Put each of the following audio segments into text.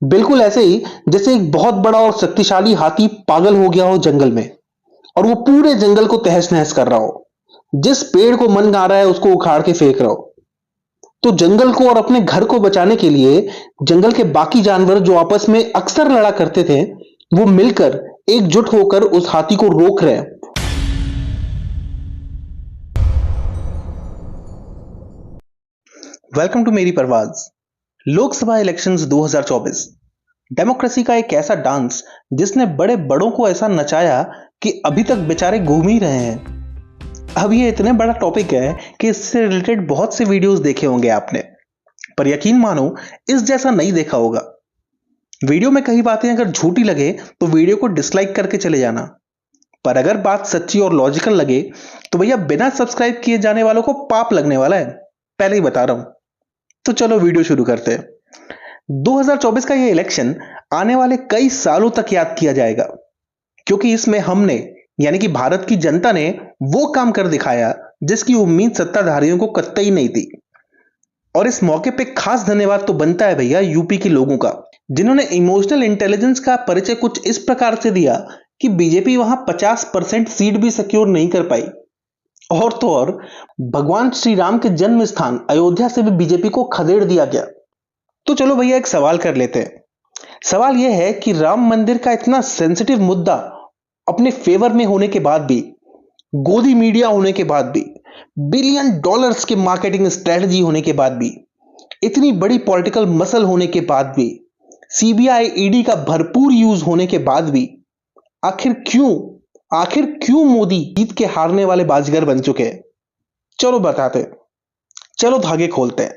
बिल्कुल ऐसे ही जैसे एक बहुत बड़ा और शक्तिशाली हाथी पागल हो गया हो जंगल में और वो पूरे जंगल को तहस नहस कर रहा हो। जिस पेड़ को मन आ रहा है उसको उखाड़ के फेंक रहा हो। तो जंगल को और अपने घर को बचाने के लिए जंगल के बाकी जानवर जो आपस में अक्सर लड़ा करते थे, वो मिलकर एकजुट होकर उस हाथी को रोक रहे हैं। वेलकम टू मेरी परवाज। लोकसभा इलेक्शंस 2024 डेमोक्रेसी का एक ऐसा डांस जिसने बड़े बड़ों को ऐसा नचाया कि अभी तक बेचारे घूम ही रहे हैं। अब ये इतने बड़ा टॉपिक है कि इससे रिलेटेड बहुत से वीडियोस देखे होंगे आपने, पर यकीन मानो इस जैसा नहीं देखा होगा। वीडियो में कई बातें अगर झूठी लगे तो वीडियो को डिसलाइक करके चले जाना, पर अगर बात सच्ची और लॉजिकल लगे तो भैया बिना सब्सक्राइब किए जाने वालों को पाप लगने वाला है, पहले ही बता रहा हूं। तो चलो वीडियो शुरू करते हैं। 2024 का ये इलेक्शन आने वाले कई सालों तक याद किया जाएगा, क्योंकि इसमें हमने यानी कि भारत की जनता ने वो काम कर दिखाया जिसकी उम्मीद सत्ताधारियों को कतई नहीं थी। और इस मौके पे खास धन्यवाद तो बनता है भैया यूपी के लोगों का, जिन्होंने इमोशनल इंटेलिजेंस का परिचय कुछ इस प्रकार से दिया कि बीजेपी वहां 50% सीट भी सिक्योर नहीं कर पाई। और तो और भगवान श्री राम के जन्म स्थान अयोध्या से भी बीजेपी को खदेड़ दिया गया। तो चलो भैया एक सवाल कर लेते हैं। सवाल यह है कि राम मंदिर का इतना सेंसिटिव मुद्दा अपने फेवर में होने के बाद भी, गोदी मीडिया होने के बाद भी, बिलियन डॉलर्स के मार्केटिंग स्ट्रेटजी होने के बाद भी, इतनी बड़ी पॉलिटिकल मसल होने के बाद भी, सीबीआई ईडी का भरपूर यूज होने के बाद भी, आखिर क्यों मोदी जीत के हारने वाले बाजीगर बन चुके हैं? चलो बताते हैं। चलो धागे खोलते हैं।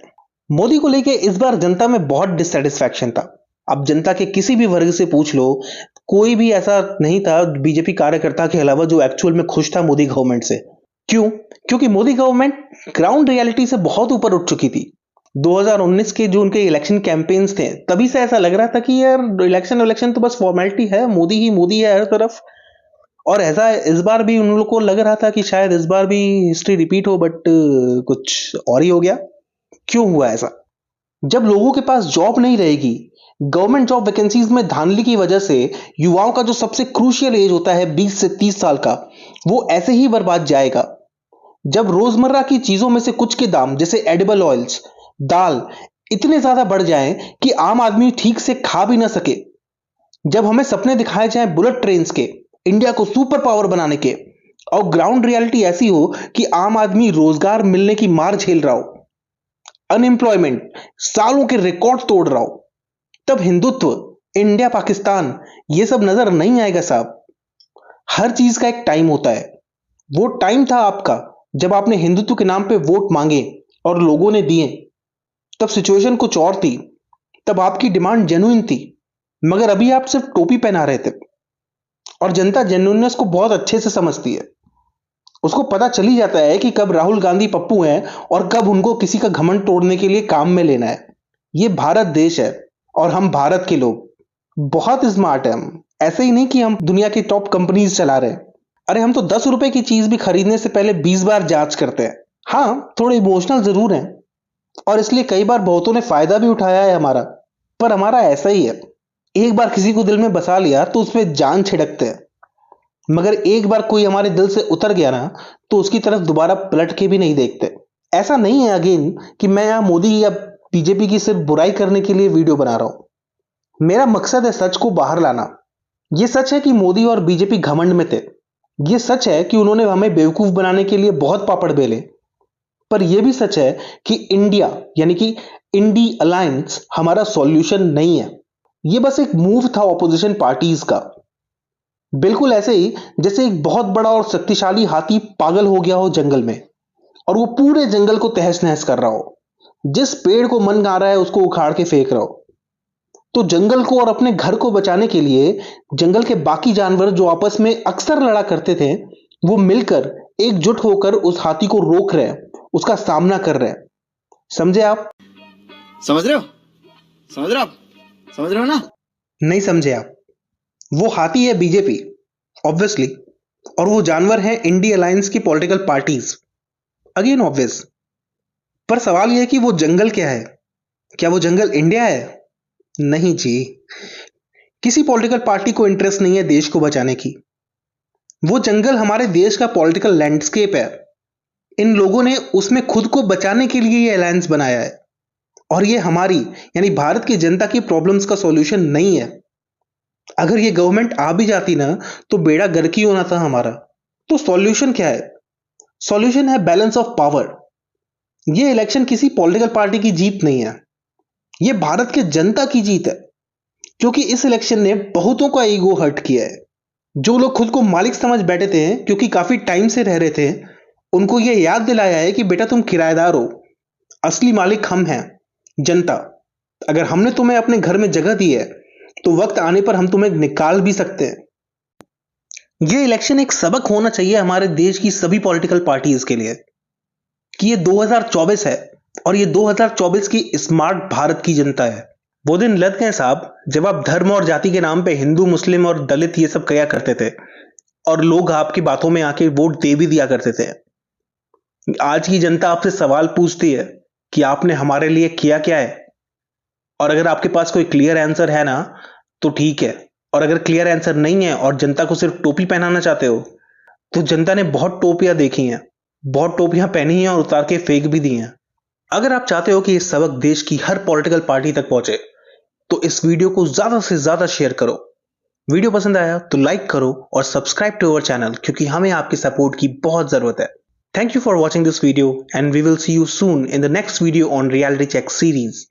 मोदी को लेके इस बार जनता में बहुत डिससेटिस्फैक्शन था। अब जनता के किसी भी वर्ग से पूछ लो, कोई भी ऐसा नहीं था बीजेपी कार्यकर्ता के अलावा जो एक्चुअल में खुश था मोदी गवर्नमेंट से। क्यों? क्योंकि मोदी गवर्नमेंट ग्राउंड रियलिटी से बहुत ऊपर उठ चुकी थी। 2019 के जो उनके इलेक्शन कैंपेन्स थे, तभी से ऐसा लग रहा था कि यार इलेक्शन तो बस फॉर्मेलिटी है, मोदी ही मोदी है हर तरफ। और ऐसा इस बार भी उन लोगों को लग रहा था कि शायद इस बार भी हिस्ट्री रिपीट हो, बट कुछ और ही हो गया। क्यों हुआ ऐसा? जब लोगों के पास जॉब नहीं रहेगी, गवर्नमेंट जॉब वैकेंसीज में धांधली की वजह से युवाओं का जो सबसे क्रूशियल एज होता है 20 से 30 साल का, वो ऐसे ही बर्बाद जाएगा। जब रोजमर्रा की चीजों में से कुछ के दाम जैसे एडिबल ऑयल्स, दाल इतने ज्यादा बढ़ जाएं कि आम आदमी ठीक से खा भी ना सके। जब हमें सपने दिखाए जाएं बुलेट ट्रेन्स के, इंडिया को सुपर पावर बनाने के, और ग्राउंड रियलिटी ऐसी हो कि आम आदमी रोजगार मिलने की मार झेल रहा हो, अनएम्प्लॉयमेंट सालों के रिकॉर्ड तोड़ रहा हो, तब हिंदुत्व, इंडिया पाकिस्तान ये सब नजर नहीं आएगा साहब। हर चीज का एक टाइम होता है। वो टाइम था आपका जब आपने हिंदुत्व के नाम पे वोट मांगे और लोगों ने दिए। तब सिचुएशन कुछ और थी, तब आपकी डिमांड जेन्युइन थी, मगर अभी आप सिर्फ टोपी पहना रहे थे। और जनता जेन्युइननेस को बहुत अच्छे से समझती है। उसको पता चली जाता है कि कब राहुल गांधी पप्पू हैं और कब उनको किसी का घमंड तोड़ने के लिए काम में लेना है। ये भारत देश है और हम भारत के लोग बहुत स्मार्ट हैं। हम ऐसे ही नहीं कि हम दुनिया की टॉप कंपनीज चला रहे हैं। अरे हम तो 10 रुपए की चीज भी खरीदने से पहले 20 बार जांच करते हैं। हाँ, थोड़े इमोशनल जरूर हैं और इसलिए कई बार बहुतों ने फायदा भी उठाया है हमारा, पर हमारा ऐसा ही है। एक बार किसी को दिल में बसा लिया तो उसमें जान छिड़कते हैं, मगर एक बार कोई हमारे दिल से उतर गया ना तो उसकी तरफ दोबारा पलट के भी नहीं देखते। ऐसा नहीं है अगेन कि मैं यहां मोदी या बीजेपी की सिर्फ बुराई करने के लिए वीडियो बना रहा हूं। मेरा मकसद है सच को बाहर लाना। यह सच है कि मोदी और बीजेपी घमंड में थे। यह सच है कि उन्होंने हमें बेवकूफ बनाने के लिए बहुत पापड़ बेले। पर यह भी सच है कि इंडिया यानी कि इंडी अलायंस हमारा सॉल्यूशन नहीं है। यह बस एक मूव था ऑपोजिशन पार्टीज का। बिल्कुल ऐसे ही जैसे एक बहुत बड़ा और शक्तिशाली हाथी पागल हो गया हो जंगल में और वो पूरे जंगल को तहस नहस कर रहा हो। जिस पेड़ को मन आ रहा है उसको उखाड़ के फेंक रहा हो। तो जंगल को और अपने घर को बचाने के लिए जंगल के बाकी जानवर जो आपस में अक्सर लड़ा करते थे, वो मिलकर एकजुट होकर उस हाथी को रोक रहे हैं, उसका सामना कर रहे हैं। समझे आप? समझ रहे हो? समझ रहे हो आप? समझ रहे हो ना? नहीं समझे आप। वो हाथी है बीजेपी ऑब्वियसली, और वो जानवर है इंडी अलायंस की पॉलिटिकल पार्टीज। Again obvious. पर सवाल यह है कि वो जंगल क्या है? क्या वो जंगल इंडिया है? नहीं जी, किसी पॉलिटिकल पार्टी को इंटरेस्ट नहीं है देश को बचाने की। वो जंगल हमारे देश का पॉलिटिकल लैंडस्केप है। इन लोगों ने उसमें खुद को बचाने के लिए ये अलायंस बनाया है और ये हमारी यानी भारत की जनता की प्रॉब्लम्स का सॉल्यूशन नहीं है। अगर ये गवर्नमेंट आ भी जाती ना तो बेड़ा गर्क ही होना था हमारा। तो सॉल्यूशन क्या है? सॉल्यूशन है बैलेंस ऑफ पावर। ये इलेक्शन किसी पॉलिटिकल पार्टी की जीत नहीं है, ये भारत के जनता की जीत है, क्योंकि इस इलेक्शन ने बहुतों का ईगो हर्ट किया है। जो लोग खुद को मालिक समझ बैठे थे क्योंकि काफी टाइम से रह रहे थे, उनको ये याद दिलाया है कि बेटा तुम किराएदार हो, असली मालिक हम हैं, जनता। अगर हमने तुम्हें अपने घर में जगह दी है तो वक्त आने पर हम तुम्हें निकाल भी सकते हैं। ये इलेक्शन एक सबक होना चाहिए हमारे देश की सभी पॉलिटिकल पार्टीज के लिए कि ये 2024 है और ये 2024 की स्मार्ट भारत की जनता है। वो दिन लग गए साहब जब आप धर्म और जाति के नाम पे हिंदू मुस्लिम और दलित ये सब कहा करते थे और लोग आपकी बातों में आके वोट दे भी दिया करते थे। आज की जनता आपसे सवाल पूछती है कि आपने हमारे लिए किया क्या है, और अगर आपके पास कोई क्लियर आंसर है ना तो ठीक है, और अगर क्लियर आंसर नहीं है और जनता को सिर्फ टोपी पहनाना चाहते हो तो जनता ने बहुत टोपियां देखी हैं, बहुत टोपियां पहनी हैं और उतार के फेंक भी दी हैं। अगर आप चाहते हो कि ये सबक देश की हर पॉलिटिकल पार्टी तक पहुंचे तो इस वीडियो को ज्यादा से ज्यादा शेयर करो। वीडियो पसंद आया तो लाइक करो और सब्सक्राइब टू अवर चैनल, क्योंकि हमें आपके सपोर्ट की बहुत जरूरत है। Thank you for watching this video and we will see you soon in the next video on reality check series.